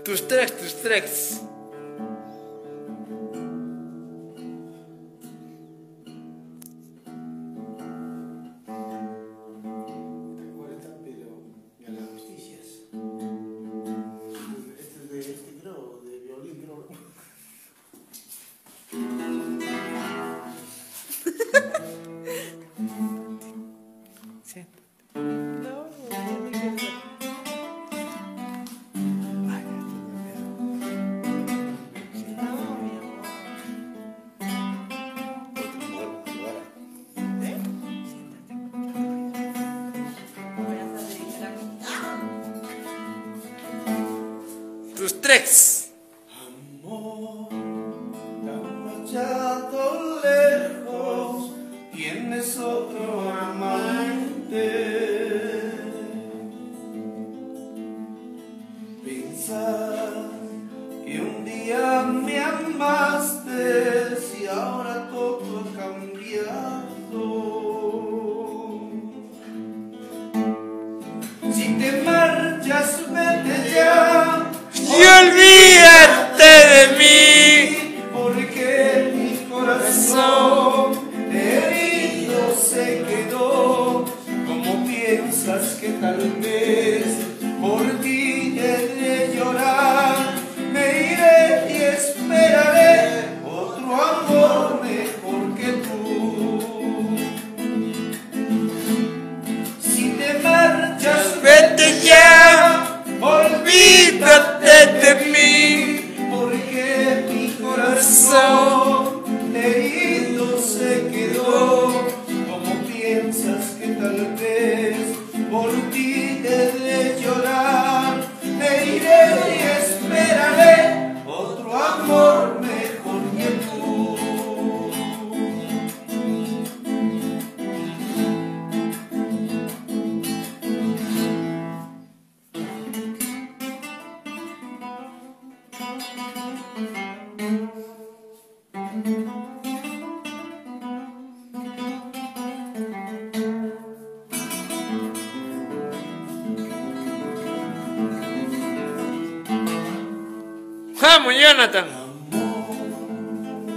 Tus tracks. Tus tracks. Amor, te has marchado lejos, tienes otro amante. Pensar que un día me amaste y ahora todo ha cambiado. Si te marchas, vete ya. Y olvídate de mí, porque mi corazón herido se quedó. ¿Cómo piensas que tal vez por ti he de llorar? Me iré y esperaré otro amor mejor que tú. Si te marchas, vete ya, olvídate de mí, porque mi corazón herido se quedó. ¿Cómo piensas que tal vez por ti he de llorar? Me iré y esperaré otro amor mejor que tú. Vamos, Jonathan.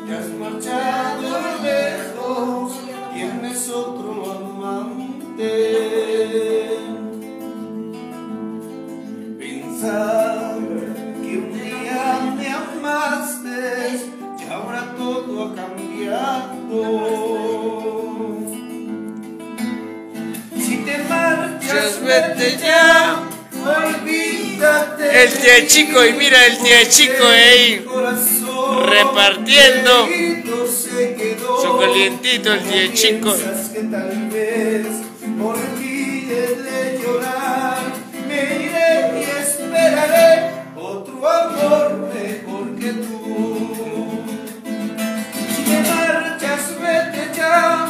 Te has marchado lejos, tienes otro amante. Pensar que un día me amaste y ahora todo ha cambiado. Si te marchas, Vete ya. olvídate. El tío chico, y mira el tío chico ahí repartiendo su calientito, el tío chico. Que tal vez por ti he de llorar, me iré y esperaré otro amor mejor que tú. Si te marchas, vete ya,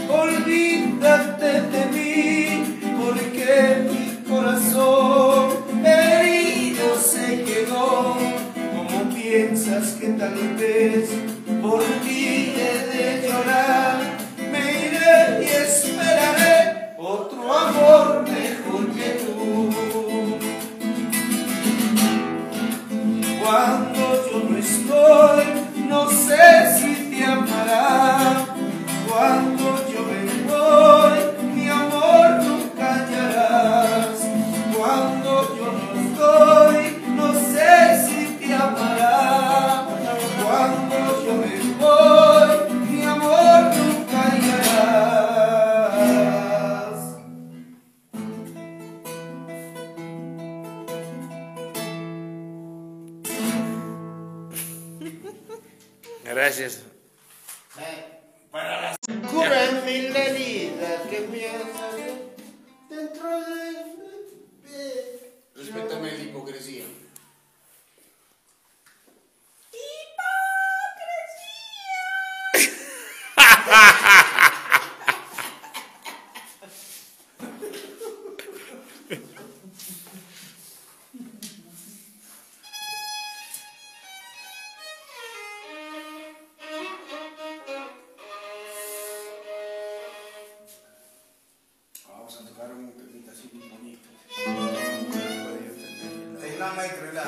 olvídate de mí, porque mi corazón herido se quedó. ¿Cómo piensas que tal vez por ti he de llorar? Me iré y esperaré otro amor mejor que tú. Cuando yo no estoy, no sé si te amará. Cuando yo me voy, mi amor nunca hallarás. Cuando yo no estoy, no sé si te amará. Cuando yo me voy, mi amor nunca hallarás. Gracias. Para las curan mil heridas que piensan dentro de... Respétame la hipocresía. Vamos a tocar un temita así muy bonito. Es la maestra,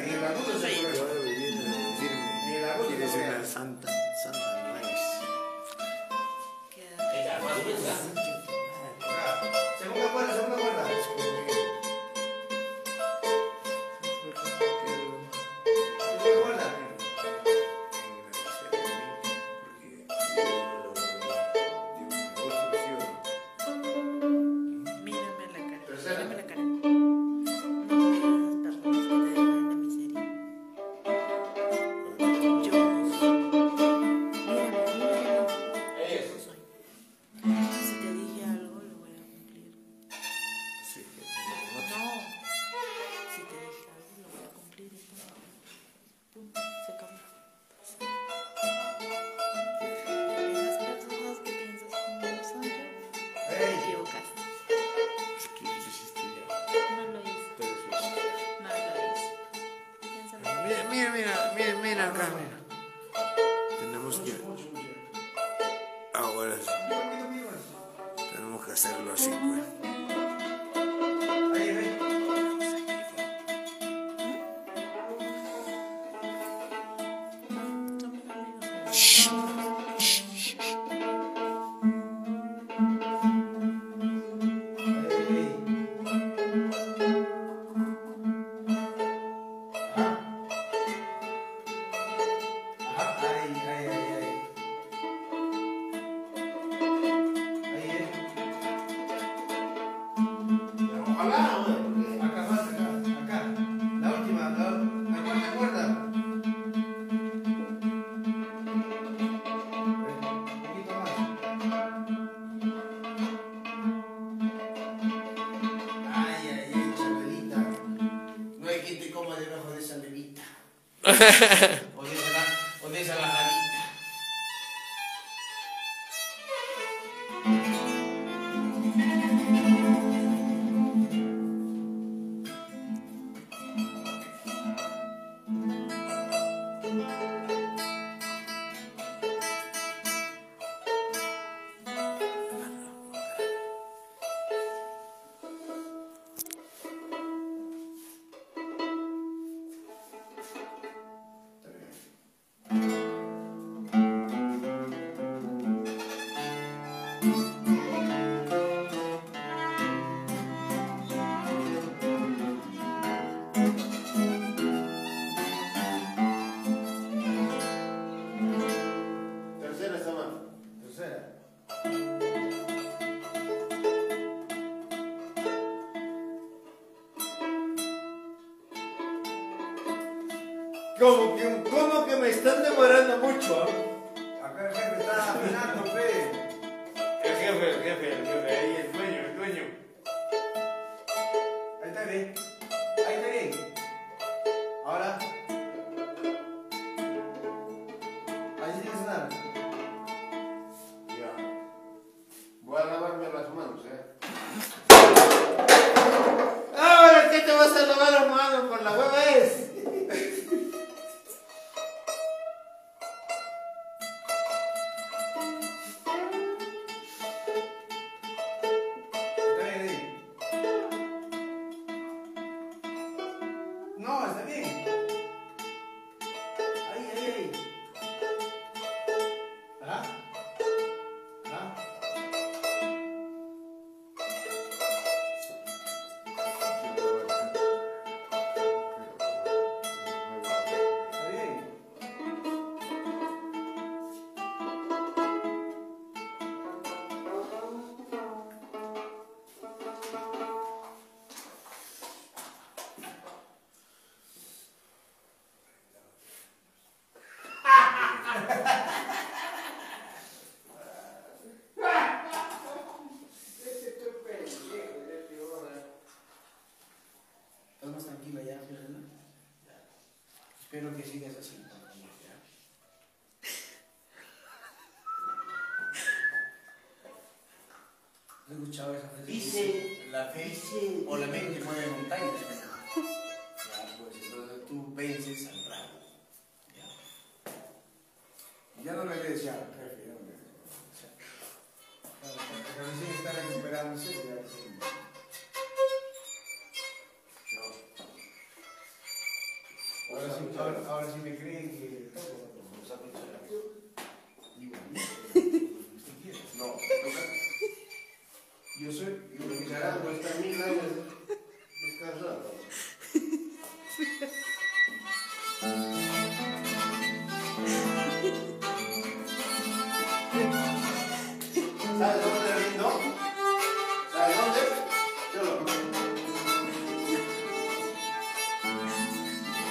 en el agudo se Yo puede. debo vivir En el agudo Tienes se puede. una santa nuez. Quédate. Segunda cuerda, segunda cuerda. Segunda cuerda. Mírame la cara. Tercera. Mírame la cara. No soy de esas personas que te dejan en la miseria. Yo no soy. Mírame, mírame. Yo no soy. Si te dije algo, lo voy a cumplir. No. Si te dije algo, lo voy a cumplir. Y punto. Se acabó. Esas personas que piensas como no soy yo, te Ey. equivocaste. No lo hice. No lo hice. Piénsalo. Mira acá, mira. Tenemos que. Ahora sí. Tenemos que hacerlo así, pues. Ahí, ahí. Somos amigos. Ojalá, güey. Acá más, acá. La última, la cuarta cuerda. Un poquito más. Ay, Chabelita. No hay quien te coma debajo de esa levita. O de esa bajadita. Tercera está mal. Tercera. ¿Cómo que me están demorando mucho? Acá el jefe está afinando, fe. El jefe, ahí el dueño. Ahí está bien. Ahí está bien. Ahora. Ahí sí tienes nada. Ya. Voy a lavarme las manos, Ahora, ¿qué te vas a lavar las manos con la hueva es? Está bien ahí. No, está bien. Ahí. ¿Ah? ¿Ah? Está bien. ¿Estás más tranquila ya, Fiorella? Espero que sigas así. ¿Has escuchado esa frase? Dice, la fe o la mente mueve montañas. Ya, pues entonces tú vences al drago. Ya no le decía al jefe, ya no le decía. Porque recién está recuperándose. Ya, sí. Ahora sí me creen que... No, yo soy... Charando está 1000 años descansando. ¿Sabes dónde rindo? ¿Sabes dónde? Yo lo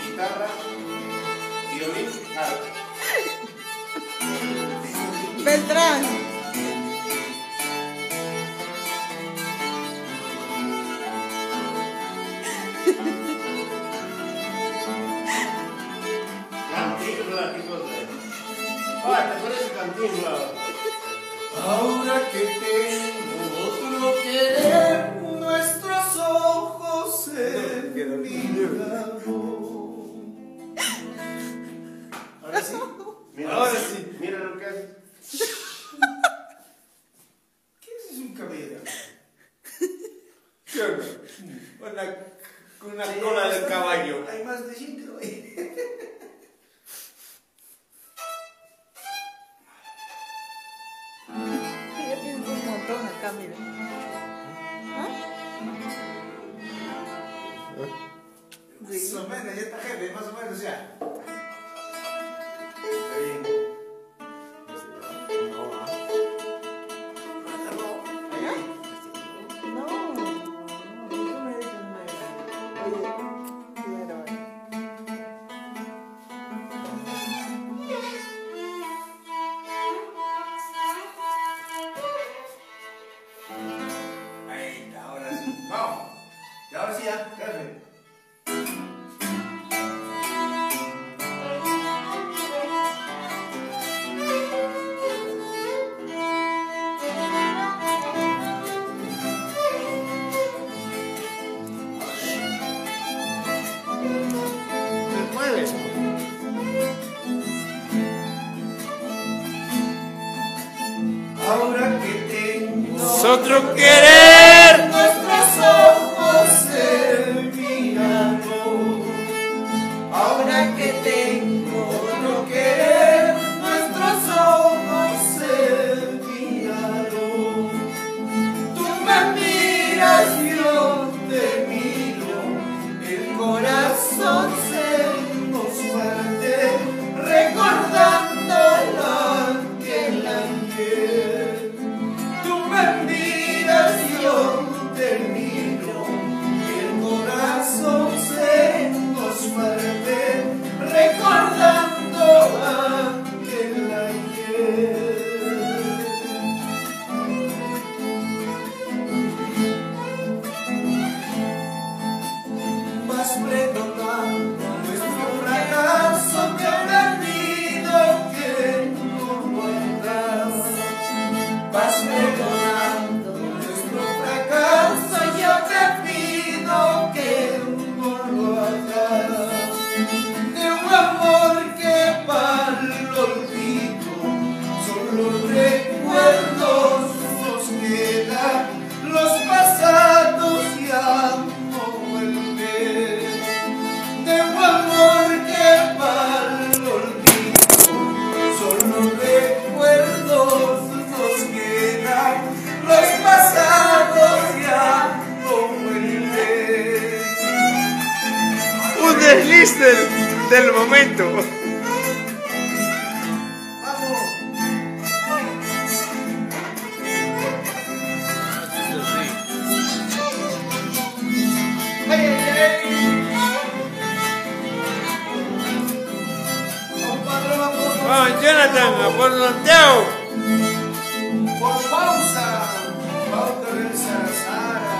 guitarra, violín, arpa. Beltrán. Cantinflas, hijos de... Ah, ¿te parece Cantinflas? Ahora que tengo otro querer, nuestros ojos se miran. Ahora sí. Mira, Ahora sí. Mira lo que hace. ¿Qué es un caballo? ¿Qué onda? Una cola de caballo. Hay más de gente hoy. Ya tienes un montón acá, mira. ¿Ah? Más o menos, ya está jefe, más o menos ya. Está bien. No, tú me dices nada. Oye, quiero. Ahí está, ahora sí. Vamos. Y ahora sí ya, jefe. ¿Te mueves? Ahora que tengo Nosotros querer. nuestros ojos se miran. Ahora que tengo otro querer, nuestros ojos se miran. Tú me miras, yo te miro, el corazón se nos parte, recordando aquel ayer. Tú me miras, yo te miro, el corazón se nos parte, recordando aquel ayer. Vas perdonando nuestro fracaso, te olvido que no guardas. Vas perdonando nuestro fracaso, yo te pido que no lo hagas. De un amor que para el olvido, solo recuerdos nos quedan, los pasados ya no vuelven. De un amor que para el olvido, solo recuerdos nos quedan, los pasados ya no vuelven. Un desliz del momento. Vamos. Hey, hey, hey. Vamos para atrás, vamos. Vamos, Jonathan, a por Santiago. Con pausa. Pauta del Sarazara.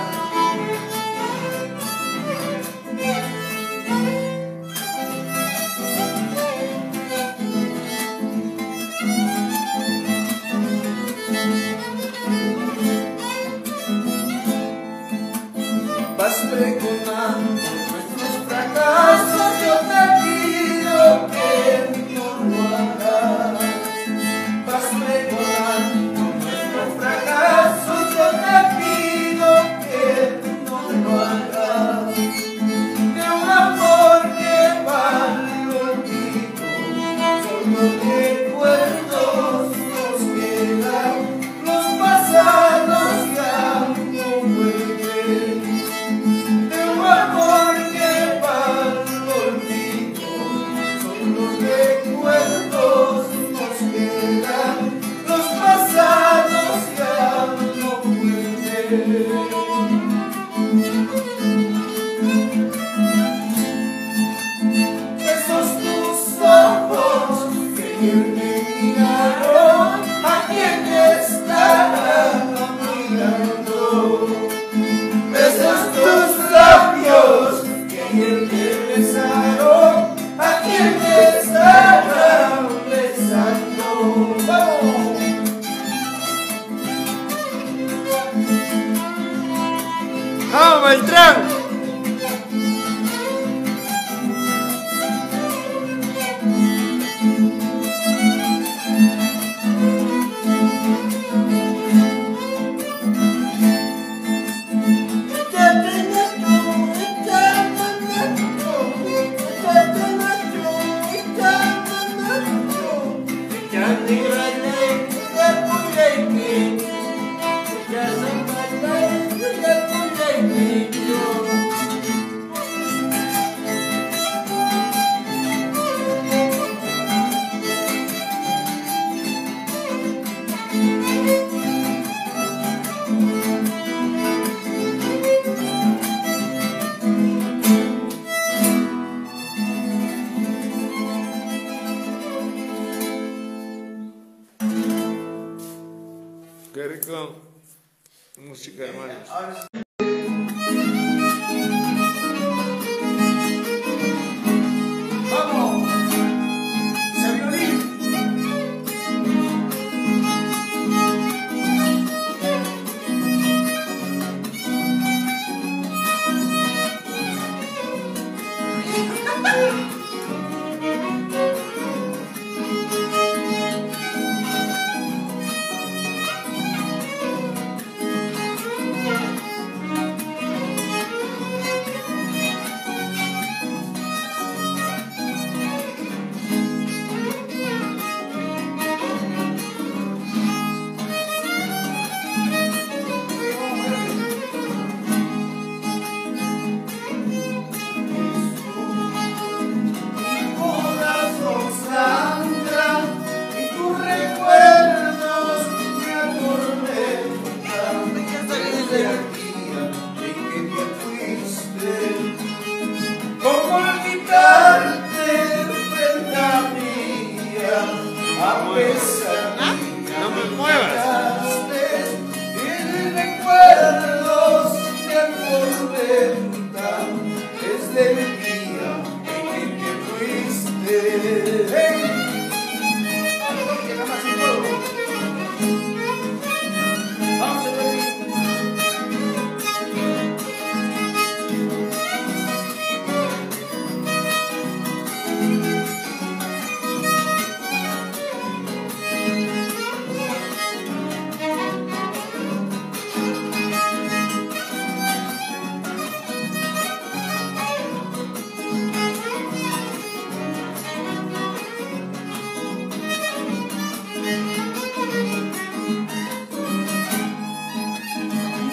Vas pregonando nuestros fracasos, yo te pido que no lo hagas. Vas besaron a quien me estaba besando. ¡Vamos! ¡Vamos, Beltrán! Qué rico música, hermanos. ¡Vamos! ¡Ese violín! No me muevas. Y recuerdos te atormentan desde el día en que fuiste. ¡Hey! Que nada más un poco. Vamos a ver.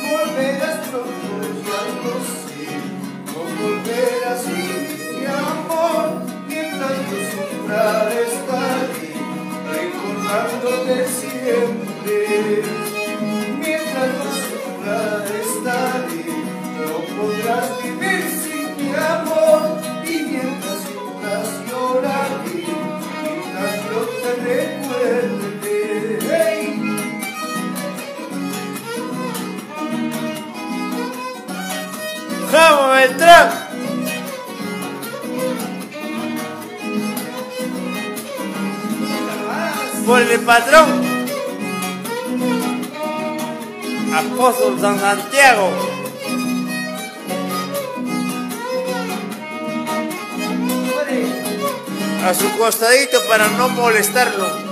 Volverás pronto, ya lo sé, no volverás y mi amor, mientras yo sufra estaré recordándote siempre. Mientras yo sufra estaré, no podrás vivir sin mi amor, y mientras sufras lloraré, mientras yo te recuerde. ¡Hey! ¡Vamos, Beltrán! Por el patrón Apóstol San Santiago. A su costadito para no molestarlo.